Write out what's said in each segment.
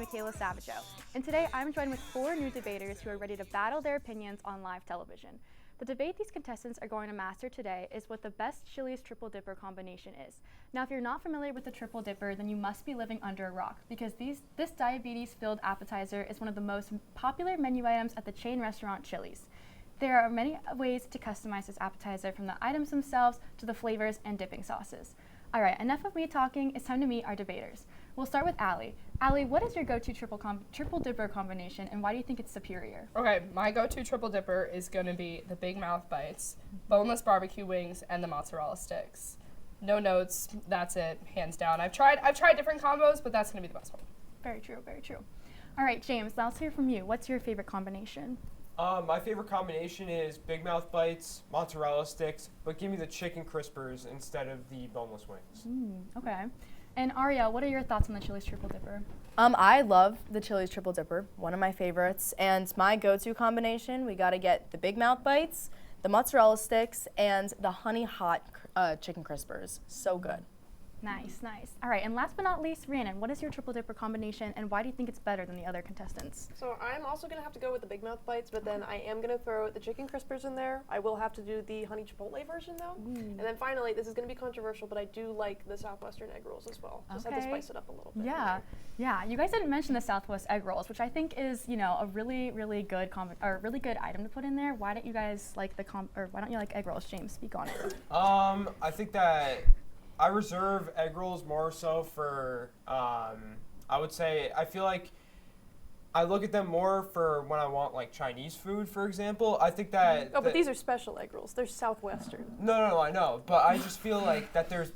Mikayla Debate, and today I'm joined with 4 new debaters who are ready to battle their opinions on live television. The debate these contestants are going to master today is what the best Chili's triple dipper combination is. Now, if you're not familiar with the triple dipper, then you must be living under a rock, because this diabetes-filled appetizer is one of the most popular menu items at the chain restaurant Chili's. There are many ways to customize this appetizer, from the items themselves to the flavors and dipping sauces. All right, enough of me talking. It's time to meet our debaters. We'll start with Allie. Allie, what is your go-to triple dipper combination, and why do you think it's superior? Okay, my go-to triple dipper is going to be the Big Mouth Bites, boneless barbecue wings, and the mozzarella sticks. No notes, that's it, hands down. I've tried different combos, but that's going to be the best one. Very true, very true. All right, James, let's hear from you. What's your favorite combination? My favorite combination is Big Mouth Bites, mozzarella sticks, but give me the chicken crispers instead of the boneless wings. Okay. And Aria, what are your thoughts on the Chili's triple dipper? I love the Chili's triple dipper, one of my favorites, and my go-to combination, we gotta get the Big Mouth Bites, the mozzarella sticks, and the honey hot chicken crispers. So good. Nice, nice. All right, and last but not least, Rhiannon, what is your triple dipper combination, and why do you think it's better than the other contestants? So I'm also going to have to go with the Big Mouth Bites, but then I am going to throw the chicken crispers in there. I will have to do the honey chipotle version, though. And then finally, this is going to be controversial, but I do like the Southwestern egg rolls as well. Just had to spice it up a little bit. Yeah. You guys didn't mention the Southwest egg rolls, which I think is, a really, really good really good item to put in there. Why don't you guys like why don't you like egg rolls, James? Speak on it. I think that I reserve egg rolls more so for, I would say, I feel like I look at them more for when I want like Chinese food, for example. I think that... Oh, but these are special egg rolls. They're Southwestern. No, I know. But I just feel like that there's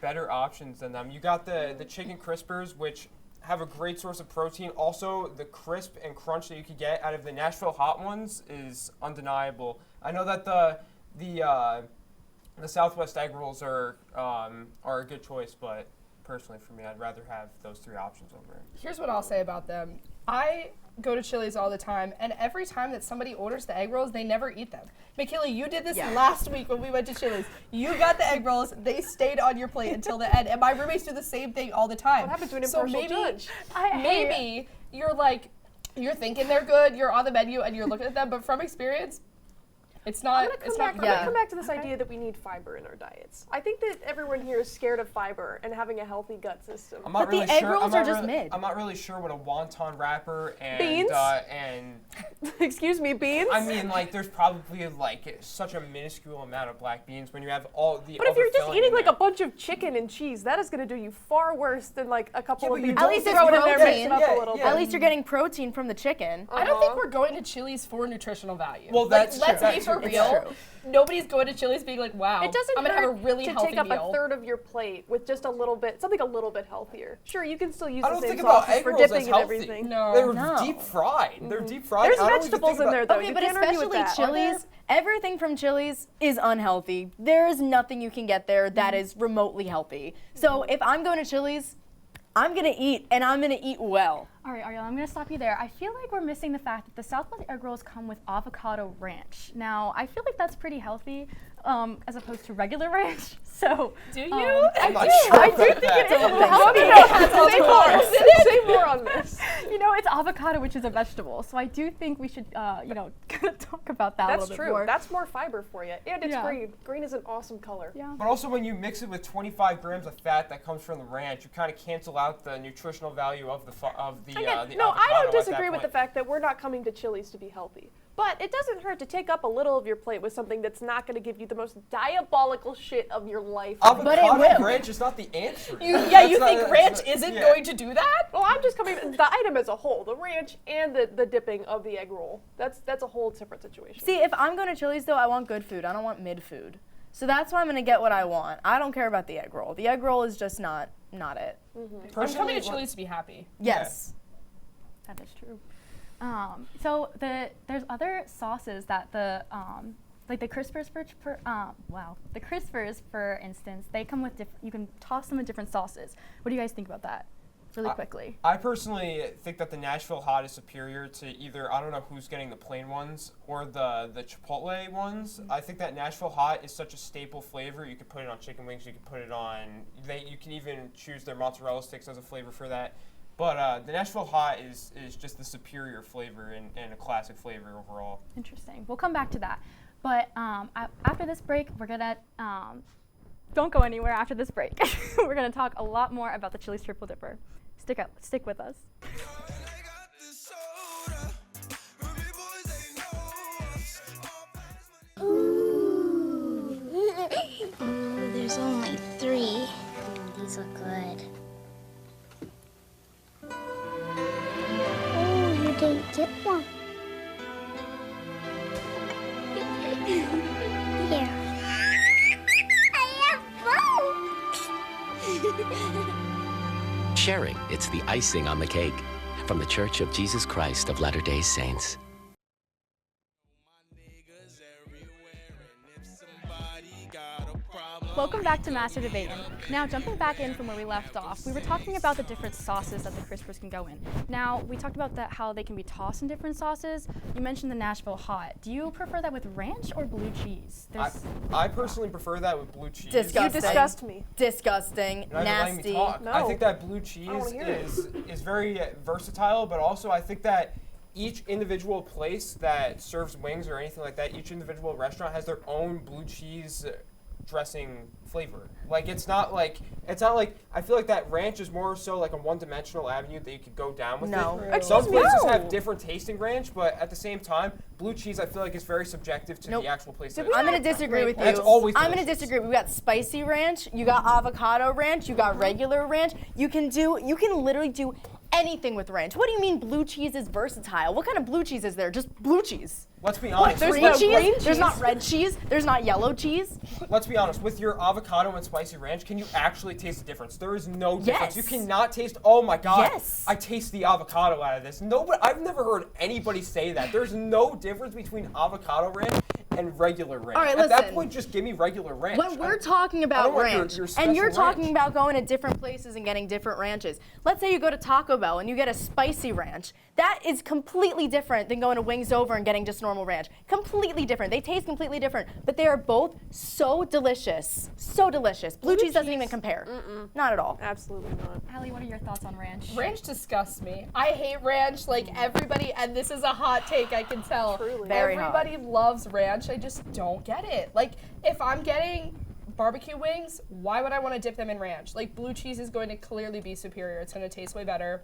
better options than them. You got the chicken crispers, which have a great source of protein. Also, the crisp and crunch that you could get out of the Nashville hot ones is undeniable. I know that the Southwest egg rolls are a good choice, but personally for me, I'd rather have those 3 options over it. Here's what I'll say about them. I go to Chili's all the time, and every time that somebody orders the egg rolls, they never eat them. Mikayla, you did this last week when we went to Chili's. You got the egg rolls, they stayed on your plate until the end, and my roommates do the same thing all the time. What happened to an impartial judge? Maybe you're thinking they're good, you're on the menu, and you're looking at them, but from experience, I'm gonna come back to this idea that we need fiber in our diets. I think that everyone here is scared of fiber and having a healthy gut system. But the egg rolls are just mid. I'm not really sure what a wonton wrapper and beans. Excuse me, beans. I mean, like, there's probably like such a minuscule amount of black beans when you have all the. But if you're just eating like a bunch of chicken and cheese, that is going to do you far worse than like a couple of beans. At least it's throw it in there, mix it up a little bit. At least you're getting protein from the chicken. I don't think we're going to Chili's for nutritional value. Well, let's be for real. Nobody's going to Chili's being like, wow, it doesn't I'm going to have a really to healthy take up meal. a third of your plate with just a little bit, something a little bit healthier. Sure, you can still use the same sauces for dipping and everything. They're deep fried. They're deep fried. There's vegetables in there, though. Okay, but especially Chili's, everything from Chili's is unhealthy. There is nothing you can get there that is remotely healthy. So if I'm going to Chili's, I'm going to eat, and I'm going to eat well. All right, Ariel, I'm going to stop you there. I feel like we're missing the fact that the Southwest egg rolls come with avocado ranch. Now, I feel like that's pretty healthy, as opposed to regular ranch. So, do you? I do think it's a little healthy. Say more on this. It's avocado, which is a vegetable. So I do think we should, kind of talk about that a little bit more. That's more fiber for you, and it's green. Green is an awesome color. Yeah. But also, when you mix it with 25 grams of fat that comes from the ranch, you kind of cancel out the nutritional value of the no, I don't disagree with the fact that we're not coming to Chili's to be healthy. But it doesn't hurt to take up a little of your plate with something that's not going to give you the most diabolical shit of your life. Avocado ranch is not the answer. You think ranch isn't going to do that? Well, I'm just coming the item as a whole, the ranch and the dipping of the egg roll. That's a whole separate situation. See, if I'm going to Chili's, though, I want good food. I don't want mid food. So that's why I'm going to get what I want. I don't care about the egg roll. The egg roll is just not it. Mm-hmm. I'm coming to Chili's to be happy. Yes. That is true. So there's other sauces that like the crispers the crispers, for instance, they come with you can toss them in different sauces. What do you guys think about that? Really quickly. I personally think that the Nashville hot is superior to either, I don't know who's getting the plain ones or the Chipotle ones. I think that Nashville hot is such a staple flavor. You could put it on chicken wings. You could put it on. You can even choose their mozzarella sticks as a flavor for that. But the Nashville Hot is just the superior flavor and a classic flavor overall. Interesting. We'll come back to that. But after this break, we're going to, don't go anywhere after this break. We're going to talk a lot more about the Chili's Triple Dipper. Stick with us. Ooh, there's only 3. These look good. Oh, you didn't get one. Here. I have both. Sharing, it's the icing on the cake. From the Church of Jesus Christ of Latter-day Saints. Welcome back to Master Debating. Now, jumping back in from where we left off, we were talking about the different sauces that the Crispers can go in. Now, we talked about how they can be tossed in different sauces. You mentioned the Nashville Hot. Do you prefer that with ranch or blue cheese? I personally prefer that with blue cheese. Disgusting. You disgust me. Disgusting. You're not even letting me Nasty. talk. No. I think that blue cheese I don't wanna hear it. is very versatile, but also I think that each individual place that serves wings or anything like that, each individual restaurant has their own blue cheese dressing flavor. Like it's not like I feel like that ranch is more so like a one-dimensional avenue that you could go down with No. it. Some places have different tasting ranch, but at the same time, blue cheese I feel like is very subjective to Nope. the actual place. I'm going to disagree with you. That's always I'm going to delicious. disagree. We got spicy ranch, you got avocado ranch, you got regular ranch. You can literally do anything with ranch. What do you mean blue cheese is versatile? What kind of blue cheese is there? Just blue cheese. Let's be honest. There's There's no no cheese. green There's cheese. not red cheese. There's not yellow cheese. Let's be honest. With your avocado and spicy ranch, can you actually taste the difference? There is no difference. Yes. You cannot taste. Oh my God. Yes. I taste the avocado out of this. Nobody. I've never heard anybody say that. There's no difference between avocado ranch and regular ranch. All right, At that listen. point, just give me regular ranch. When we're talking I about don't want ranch, your and you're special talking ranch. about going to different places and getting different ranches. Let's say you go to Taco Bell and you get a spicy ranch. That is completely different than going to Wings Over and getting just normal ranch. Completely different. They taste completely different, but they are both so delicious. So delicious. Blue cheese doesn't even compare. Not at all. Absolutely not. Allie, what are your thoughts on ranch? Ranch disgusts me. I hate ranch like everybody, and this is a hot take, I can tell. Truly. Very hot. Everybody loves ranch. I just don't get it. Like, if I'm getting barbecue wings, why would I want to dip them in ranch? Like, blue cheese is going to clearly be superior. It's going to taste way better.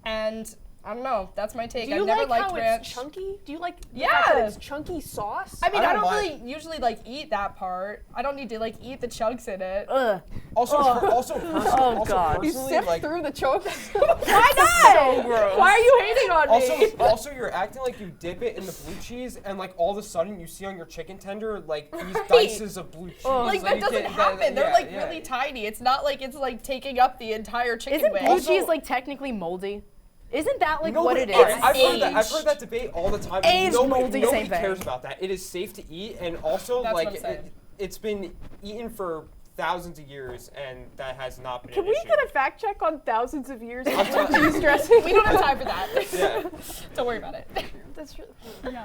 And I don't know. That's my take. Do you I've never like liked how ranch. it's chunky? Do you like the Yeah. fact that it's chunky sauce? I mean, I I don't don't mind. really usually like eat that part. I don't need to like eat the chunks in it. Ugh. Also, Oh, God. you personally, sift like, through the chunks? Why not? So gross. Why are you hating on me? Also, you're acting like you dip it in the blue cheese, and like all of a sudden you see on your chicken tender like these dices of blue cheese. Like that you doesn't get- happen. They're yeah, like yeah. really tiny. It's not like it's like taking up the entire chicken Isn't wing. blue Also- cheese like technically moldy? Isn't that like No, what but it is? alright, I've aged. heard that debate all the time. Aged, nobody moldy, nobody same thing. cares about that. It is safe to eat, and also That's what I'm like saying. it's been eaten for thousands of years, and that has not been Can an we issue. get a fact check on thousands of years of I'm blue cheese dressing? We don't have time for that. Yeah. Don't worry about it. That's really,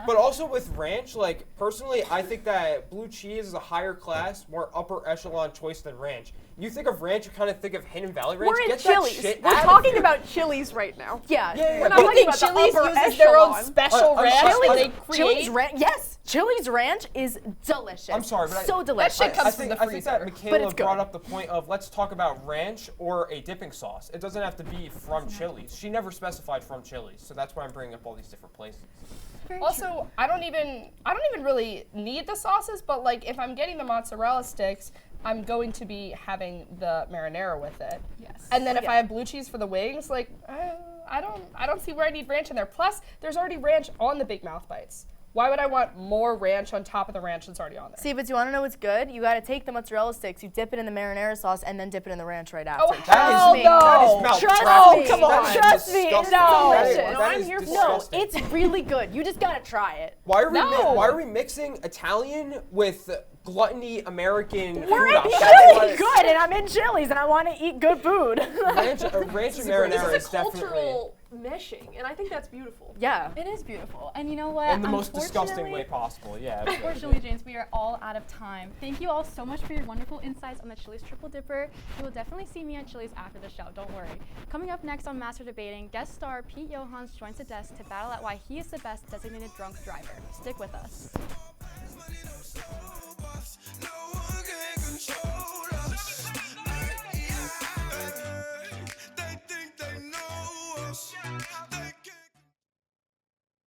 But also with ranch, like personally, I think that blue cheese is a higher class, more upper echelon choice than ranch. You think of ranch, you kind of think of Hidden Valley Ranch. we're in Get that Chili's. shit We're out of talking here. about Chili's right now. Yeah. We're not You talking think about the Chili's upper uses their own echelon. special I'm ranch sorry, that they Chili's create? ranch, yes. Chili's ranch is delicious. I'm sorry, but so delicious. shit comes I from think, the I think that freezer. But it's Mikayla good. brought up the point of let's talk about ranch or a dipping sauce. It doesn't have to be from Chili's. She never specified from Chili's, so that's why I'm bringing up all these different places. Also, I don't even really need the sauces, but like if I'm getting the mozzarella sticks, I'm going to be having the marinara with it. Yes. And then if I have blue cheese for the wings, like I don't see where I need ranch in there. Plus, there's already ranch on the Big Mouth Bites. Why would I want more ranch on top of the ranch that's already on there? See, but you want to know what's good? You got to take the mozzarella sticks, you dip it in the marinara sauce, and then dip it in the ranch right after. Oh, That hell is- no! that is malpractice. Trust Oh, me. come on. That is Trust me. disgusting. No. That is- No, that I'm is here for it. No, disgusting. it's really good. You just got to try it. Why are we No. why are we mixing Italian with gluttony American food We're in option. Chili's good, and I'm in Chili's, and I want to eat good food. Rancho marinara This is is a definitely cultural meshing, and I think that's beautiful. Yeah. It is beautiful. And you know what? in the most disgusting Unfortunately- way possible. Yeah. absolutely. Unfortunately, James, we are all out of time. Thank you all so much for your wonderful insights on the Chili's Triple Dipper. You will definitely see me at Chili's after the show, don't worry. Coming up next on Master Debating, guest star Pete Johans joins the desk to battle at why he is the best designated drunk driver. Stick with us.